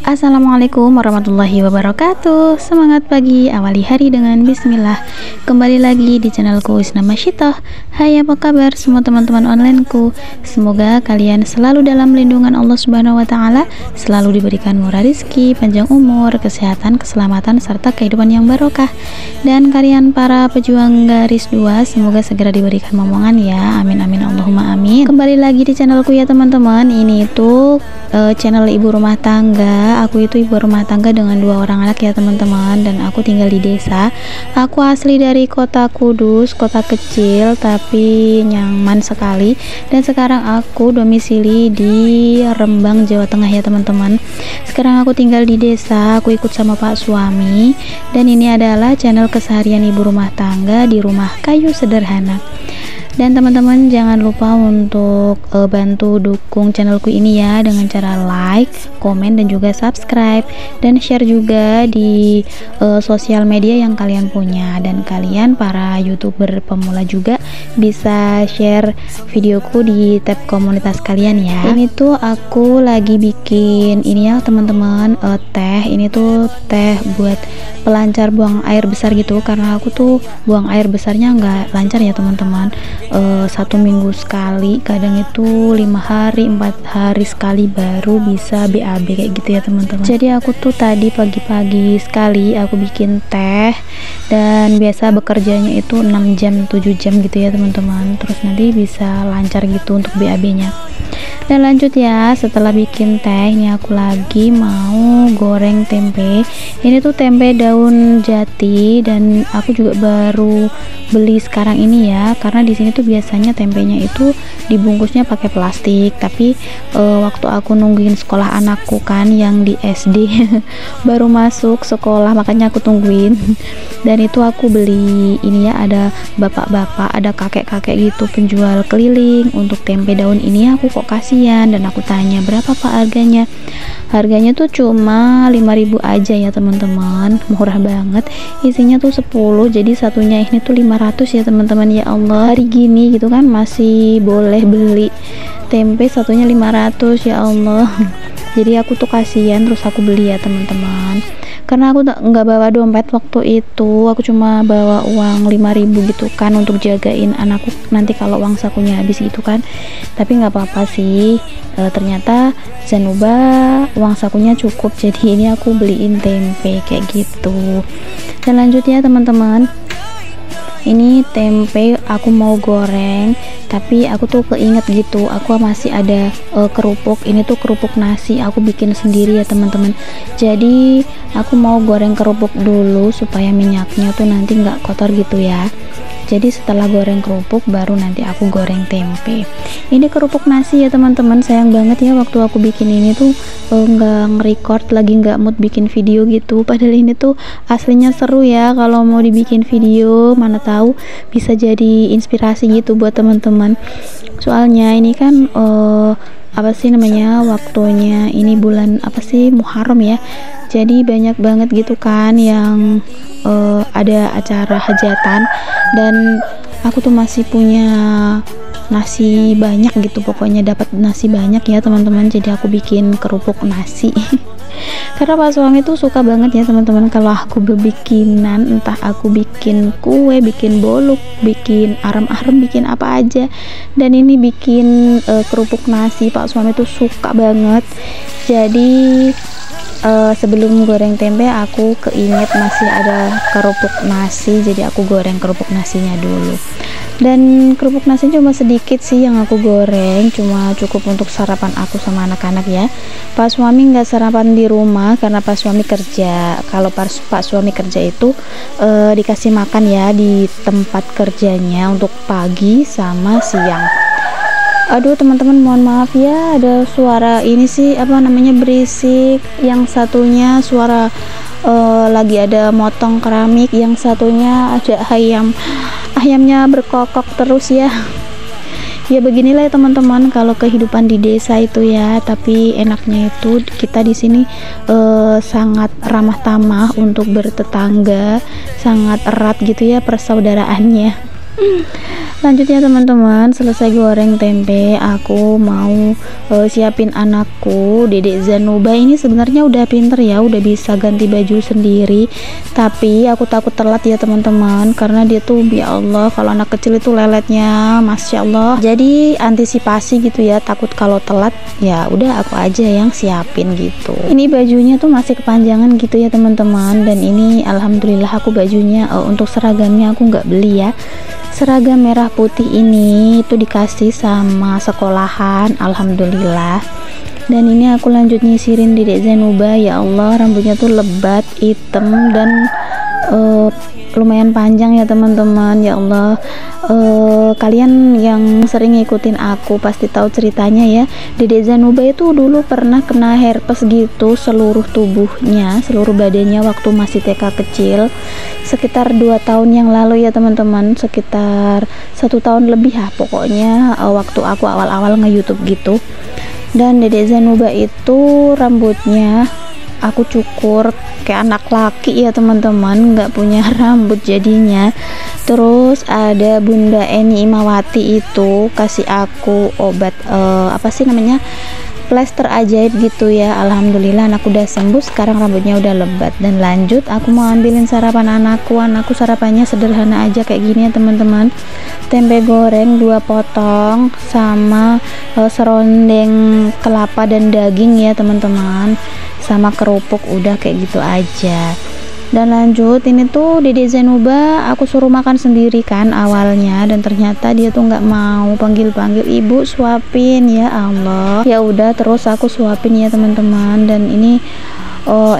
Assalamualaikum warahmatullahi wabarakatuh. Semangat pagi, awali hari dengan bismillah. Kembali lagi di channelku Isna Masyitoh. Hai, apa kabar semua teman-teman onlineku? Semoga kalian selalu dalam lindungan Allah Subhanahu wa taala, selalu diberikan murah rezeki, panjang umur, kesehatan, keselamatan serta kehidupan yang barokah. Dan kalian para pejuang garis 2 semoga segera diberikan momongan ya. Amin amin Allahumma amin. Kembali lagi di channelku ya teman-teman. Ini tuh channel ibu rumah tangga. Aku itu ibu rumah tangga dengan 2 orang anak ya teman-teman, dan aku tinggal di desa. Aku asli dari kota Kudus, kota kecil tapi nyaman sekali, dan sekarang aku domisili di Rembang, Jawa Tengah ya teman-teman. Sekarang aku tinggal di desa, aku ikut sama Pak suami, dan ini adalah channel keseharian ibu rumah tangga di rumah kayu sederhana. Dan teman-teman jangan lupa untuk bantu dukung channelku ini ya dengan cara like, komen, dan juga subscribe, dan share juga di sosial media yang kalian punya. Dan kalian para YouTuber pemula juga bisa share videoku di tab komunitas kalian ya. Ini tuh aku lagi bikin ini ya teman-teman, teh. Ini tuh teh buat pelancar buang air besar gitu, karena aku tuh buang air besarnya nggak lancar ya teman-teman. 1 minggu sekali, kadang itu 5 hari 4 hari sekali baru bisa BAB kayak gitu ya teman-teman. Jadi aku tuh tadi pagi-pagi sekali aku bikin teh, dan biasa bekerjanya itu 6 jam 7 jam gitu ya teman-teman, terus nanti bisa lancar gitu untuk BAB nya. Dan lanjut ya, setelah bikin teh ini aku lagi mau goreng tempe. Ini tuh tempe daun jati, dan aku juga baru beli sekarang ini ya, karena di sini tuh biasanya tempenya itu dibungkusnya pakai plastik, tapi waktu aku nungguin sekolah anakku kan yang di SD baru masuk sekolah, makanya aku tungguin. Dan itu aku beli ini ya, ada bapak-bapak, ada kakek-kakek gitu penjual keliling untuk tempe daun ini. Aku kok kasihan, dan aku tanya berapa pak harganya. Harganya tuh cuma 5.000 aja ya teman-teman, murah banget. Isinya tuh 10, jadi satunya ini tuh 500 ya teman-teman. Ya Allah, hari gini gitu kan masih boleh beli tempe satunya 500, ya Allah. Jadi aku tuh kasihan, terus aku beli ya teman-teman, karena aku nggak bawa dompet waktu itu. Aku cuma bawa uang 5.000 gitu kan untuk jagain anakku nanti kalau uang sakunya habis gitu kan. Tapi nggak apa-apa sih, ternyata Zanuba uang sakunya cukup, jadi ini aku beliin tempe kayak gitu. Dan lanjutnya teman-teman, ini tempe aku mau goreng, tapi aku tuh keinget gitu, aku masih ada kerupuk. Ini tuh kerupuk nasi aku bikin sendiri ya teman-teman. Jadi aku mau goreng kerupuk dulu supaya minyaknya tuh nanti nggak kotor gitu ya. Jadi setelah goreng kerupuk baru nanti aku goreng tempe. Ini kerupuk nasi ya teman-teman. Sayang banget ya waktu aku bikin ini tuh nggak nge-record, lagi nggak mood bikin video gitu. Padahal ini tuh aslinya seru ya kalau mau dibikin video, mana tahu bisa jadi inspirasi gitu buat teman-teman. Soalnya ini kan apa sih namanya, waktunya ini bulan apa sih, Muharram ya. Jadi banyak banget gitu kan yang ada acara hajatan, dan aku tuh masih punya nasi banyak gitu, pokoknya dapat nasi banyak ya teman-teman. Jadi aku bikin kerupuk nasi karena Pak suami tuh suka banget ya teman-teman kalau aku berbikinan, entah aku bikin kue, bikin boluk, bikin arem-arem, bikin apa aja. Dan ini bikin kerupuk nasi, Pak suami tuh suka banget. Jadi sebelum goreng tempe aku keinget masih ada kerupuk nasi, jadi aku goreng kerupuk nasinya dulu. Dan kerupuk nasi cuma sedikit sih yang aku goreng, cuma cukup untuk sarapan aku sama anak-anak ya. Pak suami nggak sarapan di rumah karena Pak suami kerja. Kalau Pak suami kerja itu dikasih makan ya di tempat kerjanya untuk pagi sama siang. Aduh teman-teman, mohon maaf ya, ada suara ini sih apa namanya, berisik. Yang satunya suara lagi ada motong keramik, yang satunya ada ayamnya berkokok terus ya. Ya beginilah ya teman-teman kalau kehidupan di desa itu ya. Tapi enaknya itu kita di sini sangat ramah tamah untuk bertetangga, sangat erat gitu ya persaudaraannya. Lanjut ya teman-teman, selesai goreng tempe, aku mau siapin anakku. Dedek Zanuba ini sebenarnya udah pinter ya, udah bisa ganti baju sendiri, tapi aku takut telat ya teman-teman, karena dia tuh ya Allah, kalau anak kecil itu leletnya Masya Allah. Jadi antisipasi gitu ya, takut kalau telat ya udah aku aja yang siapin gitu. Ini bajunya tuh masih kepanjangan gitu ya teman-teman, dan ini alhamdulillah aku bajunya untuk seragamnya aku nggak beli ya. Seragam merah putih ini itu dikasih sama sekolahan, alhamdulillah. Dan ini aku lanjut nyisirin Dedek Zanuba. Ya Allah, rambutnya tuh lebat, hitam, dan lumayan panjang ya teman-teman. Ya Allah, kalian yang sering ngikutin aku pasti tahu ceritanya ya. Dedek Zanuba itu dulu pernah kena herpes gitu, seluruh tubuhnya, seluruh badannya waktu masih TK kecil, sekitar 2 tahun yang lalu ya teman-teman, sekitar 1 tahun lebih ya pokoknya, waktu aku awal-awal nge-YouTube gitu. Dan Dedek Zanuba itu rambutnya aku cukur kayak anak laki ya teman-teman, nggak punya rambut jadinya. Terus ada Bunda Eni Imawati itu kasih aku obat apa sih namanya, plester ajaib gitu ya. Alhamdulillah anak udah sembuh, sekarang rambutnya udah lebat. Dan lanjut aku mau ambilin sarapan anakku sarapannya sederhana aja kayak gini ya teman-teman, tempe goreng 2 potong sama serondeng kelapa dan daging ya teman-teman, sama kerupuk, udah kayak gitu aja. Dan lanjut ini tuh Dedek Zanuba aku suruh makan sendiri kan awalnya, dan ternyata dia tuh nggak mau, panggil-panggil ibu suapin, ya Allah. Ya udah terus aku suapin ya teman-teman. Dan ini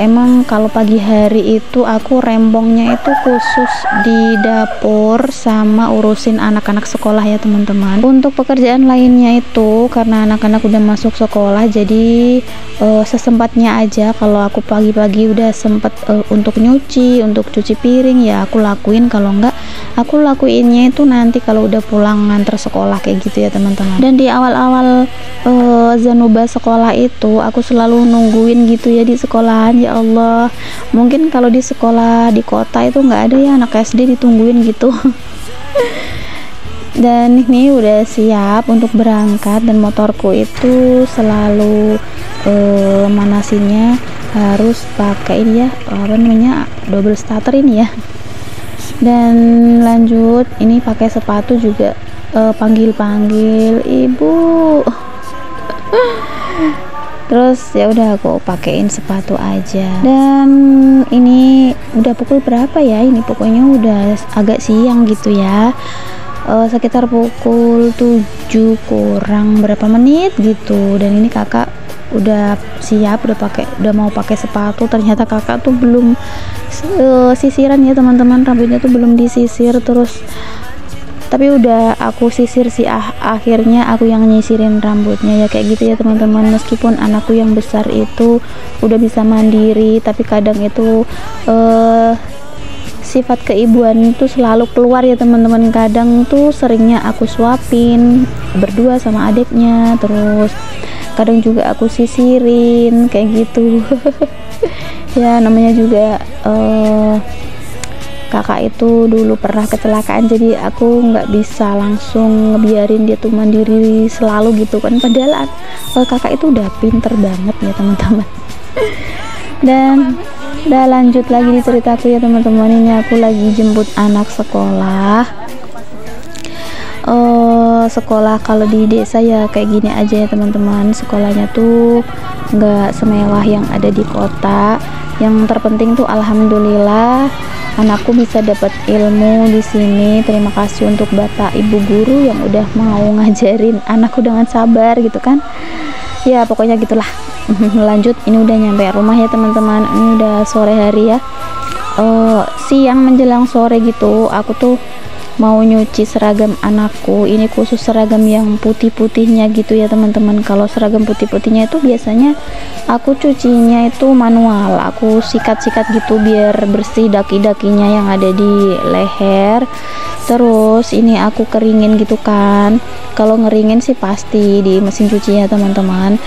emang kalau pagi hari itu aku rembongnya itu khusus di dapur sama urusin anak-anak sekolah ya teman-teman. Untuk pekerjaan lainnya itu karena anak-anak udah masuk sekolah, jadi sesempatnya aja. Kalau aku pagi-pagi udah sempet untuk nyuci, untuk cuci piring ya aku lakuin, kalau enggak aku lakuinnya itu nanti kalau udah pulang nganter sekolah kayak gitu ya teman-teman. Dan di awal-awal Zanuba sekolah itu aku selalu nungguin gitu ya di sekolah. Ya Allah, mungkin kalau di sekolah di kota itu nggak ada ya anak SD ditungguin gitu. Dan ini udah siap untuk berangkat, dan motorku itu selalu manasinya harus pakai ini ya, apa namanya, double starter ini ya. Dan lanjut ini pakai sepatu juga, panggil-panggil ibu. Terus ya udah aku pakein sepatu aja. Dan ini udah pukul berapa ya, ini pokoknya udah agak siang gitu ya, sekitar pukul 7 kurang berapa menit gitu. Dan ini kakak udah siap, udah mau pakai sepatu. Ternyata kakak tuh belum sisiran ya teman-teman, rambutnya tuh belum disisir. Terus tapi udah aku sisir sih, akhirnya aku yang nyisirin rambutnya ya kayak gitu ya teman-teman. Meskipun anakku yang besar itu udah bisa mandiri, tapi kadang itu sifat keibuan itu selalu keluar ya teman-teman. Kadang tuh seringnya aku suapin berdua sama adiknya, terus kadang juga aku sisirin kayak gitu. Ya namanya juga kakak itu dulu pernah kecelakaan, jadi aku nggak bisa langsung ngebiarin dia tuh mandiri selalu gitu kan, padahal kakak itu udah pinter banget ya teman-teman. Dan udah lanjut lagi di ceritaku ya teman-teman. Ini aku lagi jemput anak sekolah. Sekolah kalau di desa ya kayak gini aja ya teman-teman, sekolahnya tuh nggak semewah yang ada di kota. Yang terpenting tuh alhamdulillah anakku bisa dapat ilmu di sini. Terima kasih untuk bapak ibu guru yang udah mau ngajarin anakku dengan sabar gitu kan. Ya pokoknya gitulah. Lanjut, ini udah nyampe rumah ya teman-teman. Ini udah sore hari ya, siang menjelang sore gitu. Aku tuh mau nyuci seragam anakku. Ini khusus seragam yang putih-putihnya gitu ya teman-teman. Kalau seragam putih-putihnya itu biasanya aku cucinya itu manual, aku sikat-sikat gitu biar bersih daki-dakinya yang ada di leher. Terus ini aku keringin gitu kan. Kalau ngeringin sih pasti di mesin cuci ya teman-teman.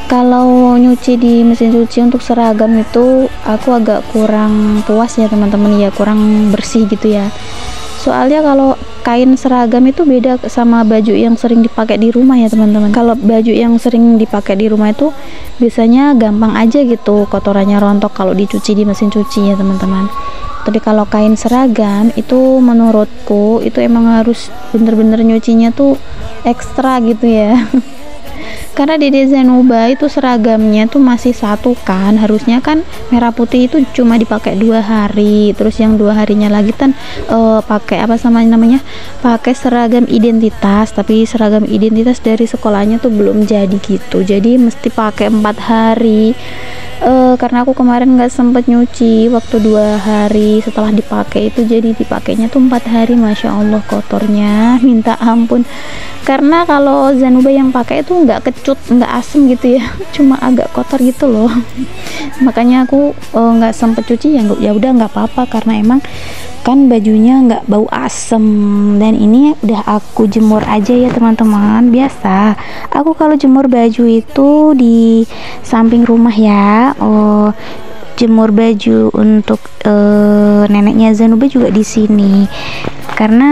Kalau nyuci di mesin cuci untuk seragam itu aku agak kurang puas ya teman-teman, ya kurang bersih gitu ya. Soalnya kalau kain seragam itu beda sama baju yang sering dipakai di rumah ya teman-teman. Kalau baju yang sering dipakai di rumah itu biasanya gampang aja gitu kotorannya rontok kalau dicuci di mesin cuci ya teman-teman. Tapi kalau kain seragam itu menurutku itu emang harus bener-bener nyucinya tuh ekstra gitu ya. Karena Dede Zanuba itu seragamnya tuh masih satu kan, harusnya kan merah putih itu cuma dipakai 2 hari, terus yang 2 harinya lagi kan pakai apa sama namanya, pakai seragam identitas, tapi seragam identitas dari sekolahnya tuh belum jadi gitu, jadi mesti pakai 4 hari. Karena aku kemarin nggak sempet nyuci waktu 2 hari setelah dipakai itu, jadi dipakainya tuh 4 hari. Masya Allah kotornya minta ampun. Karena kalau Zanuba yang pakai itu nggak kecut, nggak asem gitu ya, cuma agak kotor gitu loh. Makanya aku nggak sempet cuci, ya udah nggak apa-apa, karena emang kan bajunya nggak bau asem. Dan ini udah aku jemur aja ya teman-teman. Biasa aku kalau jemur baju itu di samping rumah ya. Jemur baju untuk neneknya Zanuba juga di sini, karena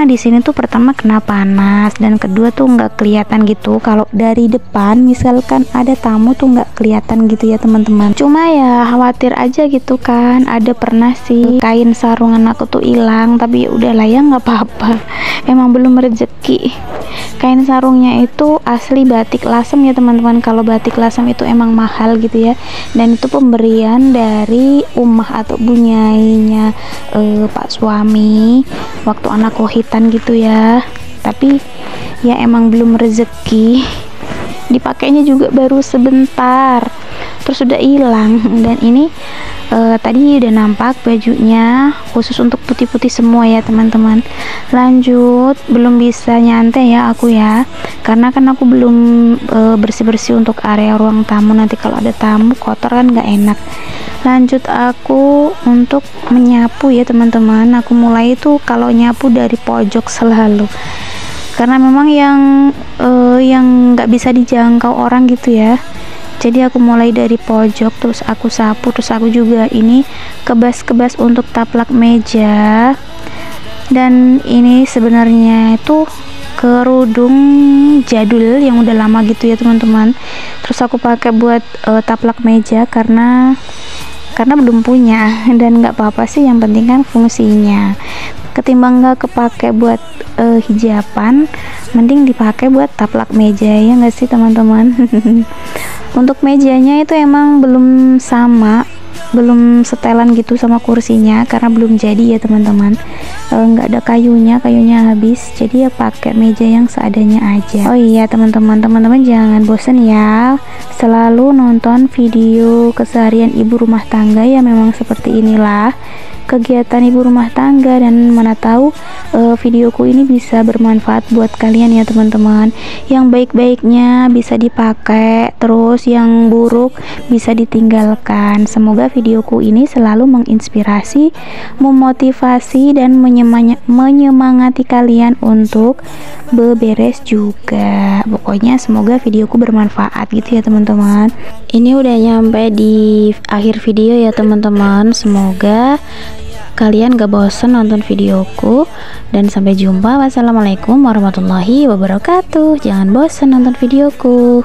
di sini tuh pertama kena panas, dan kedua tuh nggak kelihatan gitu kalau dari depan misalkan ada tamu tuh nggak kelihatan gitu ya teman-teman. Cuma ya khawatir aja gitu kan, ada pernah sih kain sarungan aku tuh hilang, tapi ya udahlah ya nggak apa-apa, emang belum rezeki. Kain sarungnya itu asli batik lasem ya teman-teman. Kalau batik lasem itu emang mahal gitu ya, dan itu pemberian dari umah atau bunyainya pak suami waktu anak kohitan gitu ya. Tapi ya emang belum rezeki, dipakainya juga baru sebentar terus udah hilang. Dan ini tadi udah nampak bajunya khusus untuk putih-putih semua ya teman-teman. Lanjut, belum bisa nyantai ya aku ya, karena kan aku belum bersih-bersih untuk area ruang tamu, nanti kalau ada tamu kotor kan nggak enak. Lanjut aku untuk menyapu ya teman-teman. Aku mulai itu kalau nyapu dari pojok selalu, karena memang yang nggak bisa dijangkau orang gitu ya. Jadi aku mulai dari pojok, terus aku sapu, terus aku juga ini kebas-kebas untuk taplak meja. Dan ini sebenarnya itu kerudung jadul yang udah lama gitu ya teman-teman. Terus aku pakai buat taplak meja karena belum punya, dan nggak apa-apa sih, yang penting kan fungsinya. Ketimbang nggak kepake buat hijaban, mending dipakai buat taplak meja ya nggak sih teman-teman. Untuk mejanya itu emang belum sama, belum setelan gitu sama kursinya karena belum jadi ya teman-teman. Nggak ada kayunya habis, jadi ya pakai meja yang seadanya aja. Oh iya teman-teman jangan bosen ya, selalu nonton video keseharian ibu rumah tangga ya. Memang seperti inilah kegiatan ibu rumah tangga, dan mana tahu videoku ini bisa bermanfaat buat kalian ya teman-teman. Yang baik-baiknya bisa dipakai, terus yang buruk bisa ditinggalkan. Semoga videoku ini selalu menginspirasi, memotivasi, dan menyemangati kalian untuk beberes juga. Pokoknya semoga videoku bermanfaat gitu ya teman-teman. Ini udah nyampe di akhir video ya teman-teman. Semoga kalian gak bosan nonton videoku, dan sampai jumpa. Wassalamualaikum warahmatullahi wabarakatuh. Jangan bosan nonton videoku.